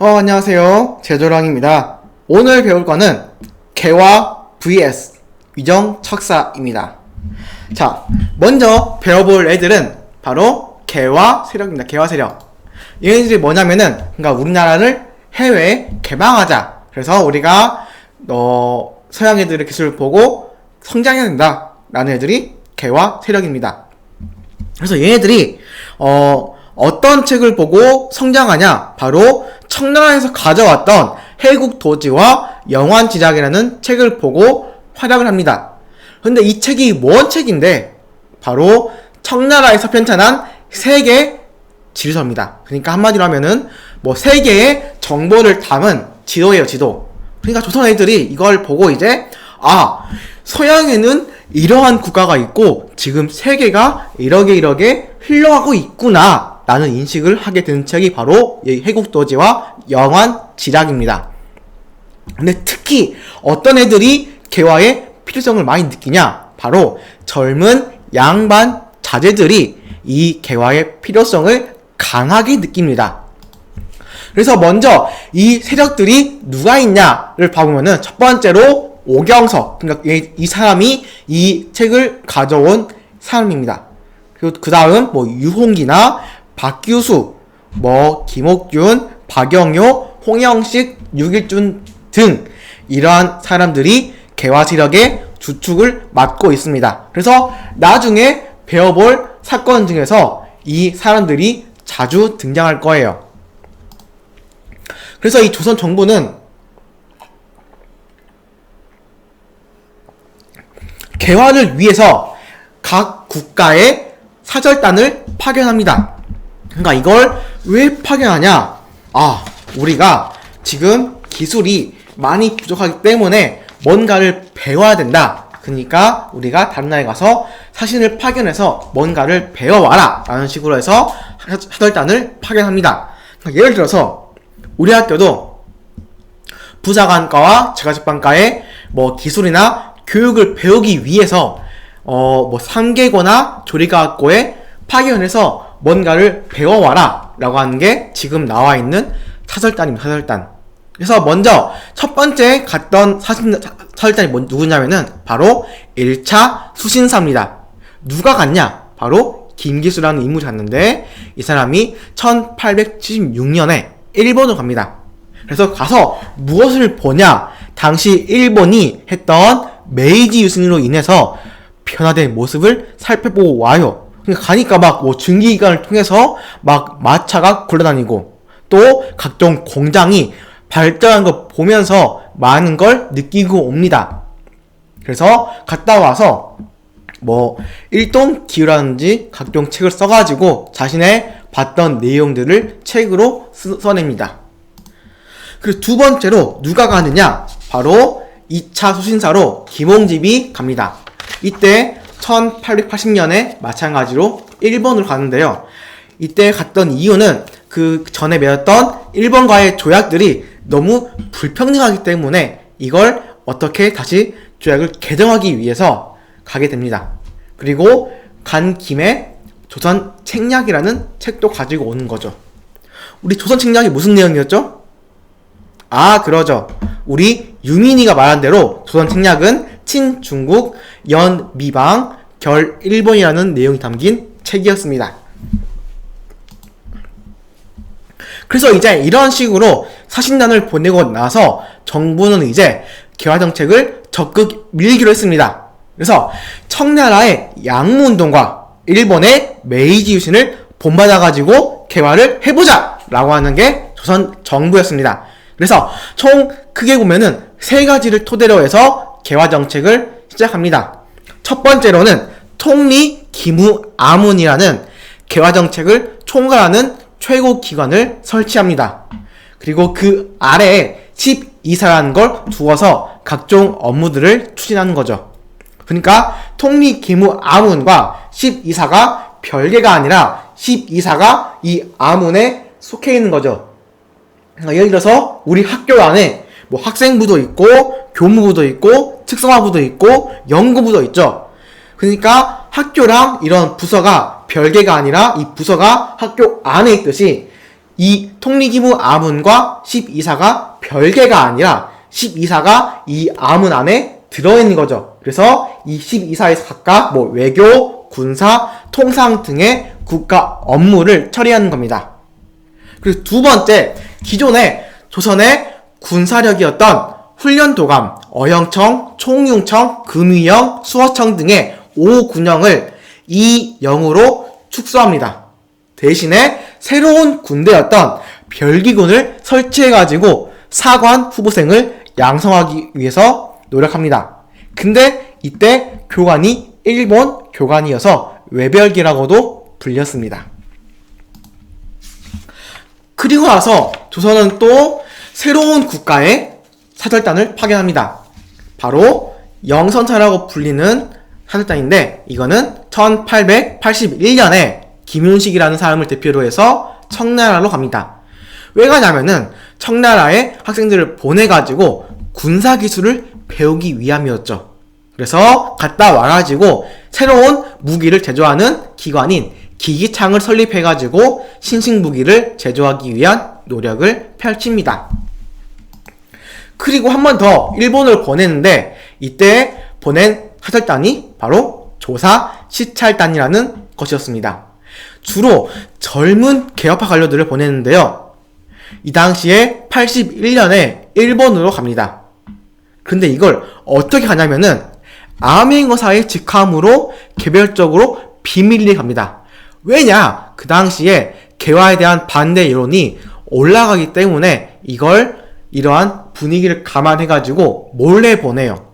안녕하세요. 제조랑입니다. 오늘 배울 거는 개화 vs 위정척사입니다. 자, 먼저 배워볼 애들은 바로 개화 세력입니다. 개화 세력. 얘네들이 뭐냐면은, 그러니까 우리나라를 해외에 개방하자. 그래서 우리가 서양 애들의 기술을 보고 성장해야 된다. 라는 애들이 개화 세력입니다. 그래서 얘네들이 어떤 책을 보고 성장하냐? 바로 청나라에서 가져왔던 해국도지와 영환지략이라는 책을 보고 활약을 합니다. 근데 이 책이 뭔 책인데? 바로 청나라에서 편찬한 세계 지리서입니다. 그러니까 한마디로 하면은 세계의 정보를 담은 지도예요, 지도. 그러니까 조선 애들이 이걸 보고 이제 서양에는 이러한 국가가 있고 지금 세계가 이러게 흘러가고 있구나 라는 인식을 하게 된 책이 바로 해국도지와 영환지략입니다. 근데 특히 어떤 애들이 개화의 필요성을 많이 느끼냐? 바로 젊은 양반 자제들이 이 개화의 필요성을 강하게 느낍니다. 그래서 먼저 이 세력들이 누가 있냐를 봐보면은 첫 번째로 오경석, 그러니까 이 사람이 이 책을 가져온 사람입니다. 그리고 그 다음 유홍기나 박규수, 김옥균, 박영효, 홍영식, 유길준 등 이러한 사람들이 개화 세력의 주축을 맡고 있습니다. 그래서 나중에 배워볼 사건 중에서 이 사람들이 자주 등장할 거예요. 그래서 이 조선 정부는 개화를 위해서 각 국가의 사절단을 파견합니다. 그러니까 이걸 왜 파견하냐? 우리가 지금 기술이 많이 부족하기 때문에 뭔가를 배워야 된다. 그러니까 우리가 다른 나라에 가서 사신을 파견해서 뭔가를 배워와라 라는 식으로 해서 사절단을 파견합니다. 그러니까 예를 들어서 우리 학교도 부사관과와 제과제빵과의 기술이나 교육을 배우기 위해서 상계고나 조리과학고에 파견해서 뭔가를 배워와라 라고 하는 게 지금 나와 있는 사절단입니다. 사절단. 그래서 먼저 첫 번째 갔던 사절단이 누구냐면은 바로 1차 수신사입니다. 누가 갔냐? 바로 김기수라는 인물이 갔는데 이 사람이 1876년에 일본으로 갑니다. 그래서 가서 무엇을 보냐? 당시 일본이 했던 메이지 유신으로 인해서 변화된 모습을 살펴보고 와요. 그러니까 가니까 증기기관을 통해서 마차가 굴러다니고 또 각종 공장이 발전한 거 보면서 많은 걸 느끼고 옵니다. 그래서 갔다 와서 일동 기후라든지 각종 책을 써가지고 자신의 봤던 내용들을 책으로 써냅니다. 그리고 두 번째로 누가 가느냐? 바로 2차 수신사로 김홍집이 갑니다. 이때 1880년에 마찬가지로 일본으로 가는데요. 이때 갔던 이유는 그 전에 맺었던 일본과의 조약들이 너무 불평등하기 때문에 이걸 어떻게 다시 조약을 개정하기 위해서 가게 됩니다. 그리고 간 김에 조선 책략이라는 책도 가지고 오는 거죠. 우리 조선 책략이 무슨 내용이었죠? 그러죠. 우리 유민이가 말한 대로 조선 책략은 친중국, 연미방, 결일본이라는 내용이 담긴 책이었습니다. 그래서 이제 이런 식으로 사신단을 보내고 나서 정부는 이제 개화정책을 적극 밀기로 했습니다. 그래서 청나라의 양무운동과 일본의 메이지 유신을 본받아가지고 개화를 해보자! 라고 하는 게 조선 정부였습니다. 그래서 총 크게 보면은 세 가지를 토대로 해서 개화정책을 시작합니다. 첫 번째로는 통리 기무 아문이라는 개화정책을 총괄하는 최고 기관을 설치합니다. 그리고 그 아래에 12사라는 걸 두어서 각종 업무들을 추진하는 거죠. 그러니까 통리 기무 아문과 12사가 별개가 아니라 12사가 이 아문에 속해 있는 거죠. 그러니까 예를 들어서 우리 학교 안에 학생부도 있고 교무부도 있고 특성화부도 있고 연구부도 있죠. 그러니까 학교랑 이런 부서가 별개가 아니라 이 부서가 학교 안에 있듯이 이 통리기무 아문과 12사가 별개가 아니라 12사가 이 아문 안에 들어있는 거죠. 그래서 이 12사에서 각각 뭐 외교, 군사, 통상 등의 국가 업무를 처리하는 겁니다. 그리고 두 번째, 기존에 조선의 군사력이었던 훈련도감, 어영청, 총융청, 금위영, 수허청 등의 5군영을 2영으로 축소합니다. 대신에 새로운 군대였던 별기군을 설치해가지고 사관 후보생을 양성하기 위해서 노력합니다. 근데 이때 교관이 일본 교관이어서 외별기라고도 불렸습니다. 그리고 나서 조선은 또 새로운 국가의 사절단을 파견합니다. 바로 영선차라고 불리는 사절단인데 이거는 1881년에 김윤식이라는 사람을 대표로 해서 청나라로 갑니다. 왜 가냐면은 청나라에 학생들을 보내가지고 군사기술을 배우기 위함이었죠. 그래서 갔다 와가지고 새로운 무기를 제조하는 기관인 기기창을 설립해가지고 신식무기를 제조하기 위한 노력을 펼칩니다. 그리고 한 번 더 일본을 보내는데 이때 보낸 사절단이 바로 조사 시찰단이라는 것이었습니다. 주로 젊은 개혁파 관료들을 보냈는데요. 이 당시에 81년에 일본으로 갑니다. 근데 이걸 어떻게 가냐면은 아메잉어사의 직함으로 개별적으로 비밀리에 갑니다. 왜냐? 그 당시에 개화에 대한 반대 여론이 올라가기 때문에 이러한 분위기를 감안해가지고 몰래 보내요.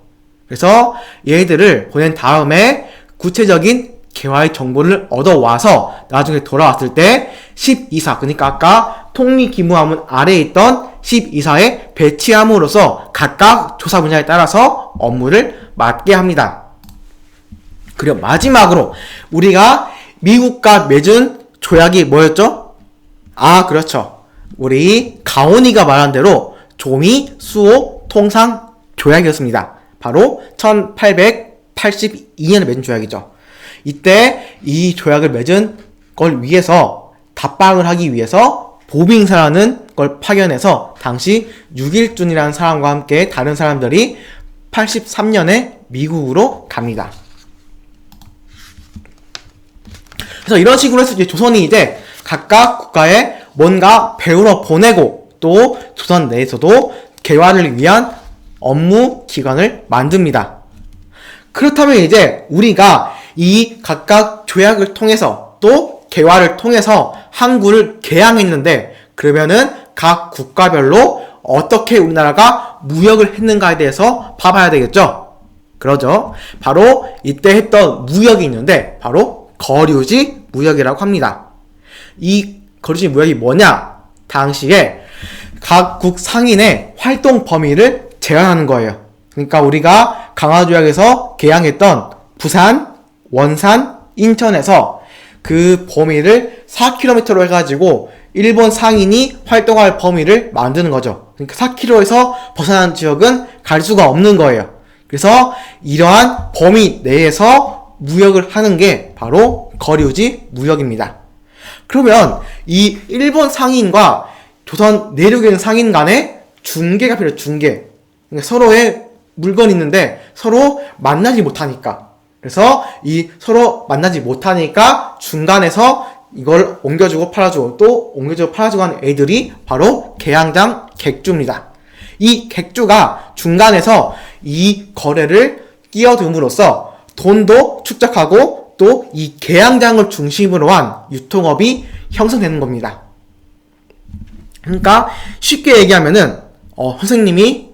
그래서 얘들을 보낸 다음에 구체적인 개화의 정보를 얻어와서 나중에 돌아왔을 때 12사, 그러니까 아까 통리기무하문 아래에 있던 12사에 배치함으로써 각각 조사 분야에 따라서 업무를 맡게 합니다. 그리고 마지막으로 우리가 미국과 맺은 조약이 뭐였죠? 그렇죠. 우리 가온이가 말한 대로 조미 수호 통상 조약이었습니다. 바로 1882년에 맺은 조약이죠. 이때 이 조약을 맺은 걸 위해서 답방을 하기 위해서 보빙사라는 걸 파견해서 당시 6일준이라는 사람과 함께 다른 사람들이 83년에 미국으로 갑니다. 그래서 이런 식으로 해서 이제 조선이 이제 각각 국가에 뭔가 배우러 보내고 또 조선 내에서도 개화를 위한 업무 기관을 만듭니다. 그렇다면 이제 우리가 이 각각 조약을 통해서 또 개화를 통해서 항구를 개항했는데 그러면은 각 국가별로 어떻게 우리나라가 무역을 했는가에 대해서 봐봐야 되겠죠? 그러죠. 바로 이때 했던 무역이 있는데 바로 거류지 무역이라고 합니다. 이 거류지 무역이 뭐냐? 당시에 각국 상인의 활동 범위를 제한하는 거예요. 그러니까 우리가 강화조약에서 개항했던 부산, 원산, 인천에서 그 범위를 4km로 해가지고 일본 상인이 활동할 범위를 만드는 거죠. 그러니까 4km에서 벗어난 지역은 갈 수가 없는 거예요. 그래서 이러한 범위 내에서 무역을 하는 게 바로 거류지 무역입니다. 그러면 이 일본 상인과 조선 내륙에 있는 상인 간에 중개가 필요해요. 중개. 그러니까 서로의 물건이 있는데 서로 만나지 못하니까. 그래서 이 서로 만나지 못하니까 중간에서 이걸 옮겨주고 팔아주고 또 옮겨주고 팔아주고 하는 애들이 바로 개항장 객주입니다. 이 객주가 중간에서 이 거래를 끼어듦으로써 돈도 축적하고 또 이 개항장을 중심으로 한 유통업이 형성되는 겁니다. 그러니까 쉽게 얘기하면은 선생님이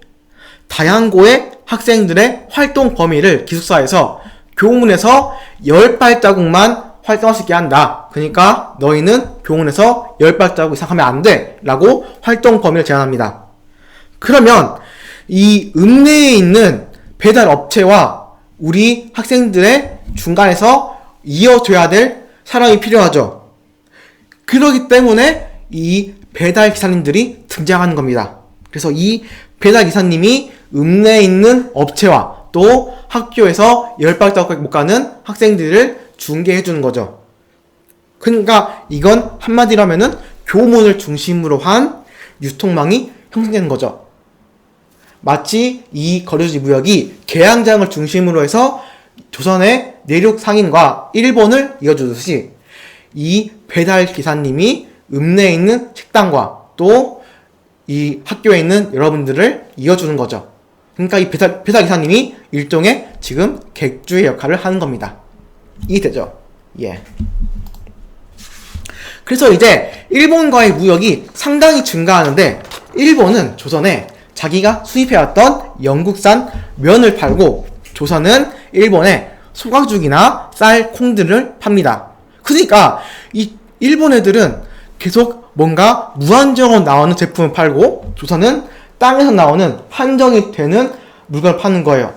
다양고의 학생들의 활동 범위를 기숙사에서 교문에서 10발자국만 활동할 수 있게 한다. 그러니까 너희는 교문에서 10발자국 이상 하면 안 돼. 라고 활동 범위를 제한합니다. 그러면 이 읍내에 있는 배달 업체와 우리 학생들의 중간에서 이어줘야 될 사람이 필요하죠. 그렇기 때문에 이 배달 기사님들이 등장하는 겁니다. 그래서 이 배달 기사님이 읍내에 있는 업체와 또 학교에서 10발자국 못 가는 학생들을 중개해 주는 거죠. 그러니까 이건 한마디로 하면은 교문을 중심으로 한 유통망이 형성되는 거죠. 마치 이 거래소지 무역이 계양장을 중심으로 해서 조선의 내륙 상인과 일본을 이어주듯이 이 배달 기사님이 읍내에 있는 식당과 또 이 학교에 있는 여러분들을 이어주는 거죠. 그러니까 이 배달 기사님이 일종의 지금 객주의 역할을 하는 겁니다. 이해되죠? 예. 그래서 이제 일본과의 무역이 상당히 증가하는데 일본은 조선에 자기가 수입해왔던 영국산 면을 팔고 조선은 일본에 소가죽이나 쌀, 콩들을 팝니다. 그러니까 이 일본 애들은 계속 뭔가 무한정으로 나오는 제품을 팔고 조선은 땅에서 나오는 한정이 되는 물건을 파는 거예요.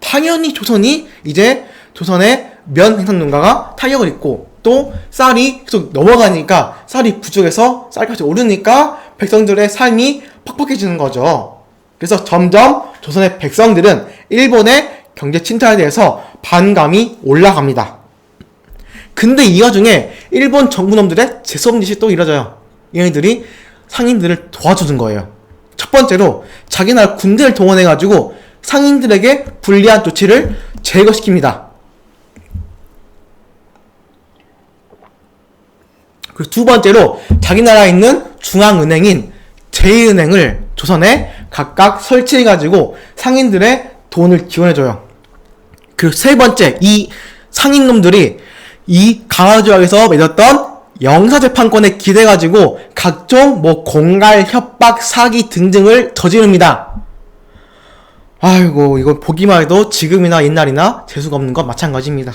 당연히 조선이 이제 조선의 면 생산 농가가 타격을 입고 또 쌀이 계속 넘어가니까 쌀이 부족해서 쌀값이 오르니까 백성들의 삶이 퍽퍽해지는 거죠. 그래서 점점 조선의 백성들은 일본의 경제 침탈에 대해서 반감이 올라갑니다. 근데 이 와중에 일본 정부놈들의 재수없는 짓이 또 이뤄져요. 얘네들이 상인들을 도와주는 거예요. 첫 번째로 자기 나라 군대를 동원해가지고 상인들에게 불리한 조치를 제거시킵니다. 그리고 두 번째로 자기 나라에 있는 중앙은행인 제2은행을 조선에 각각 설치해가지고 상인들의 돈을 지원해줘요. 그리고 세 번째, 이 상인놈들이 이 강화조약에서 맺었던 영사재판권에 기대가지고 각종 공갈, 협박, 사기 등등을 저지릅니다. 아이고, 이건 보기만 해도 지금이나 옛날이나 재수가 없는 건 마찬가지입니다.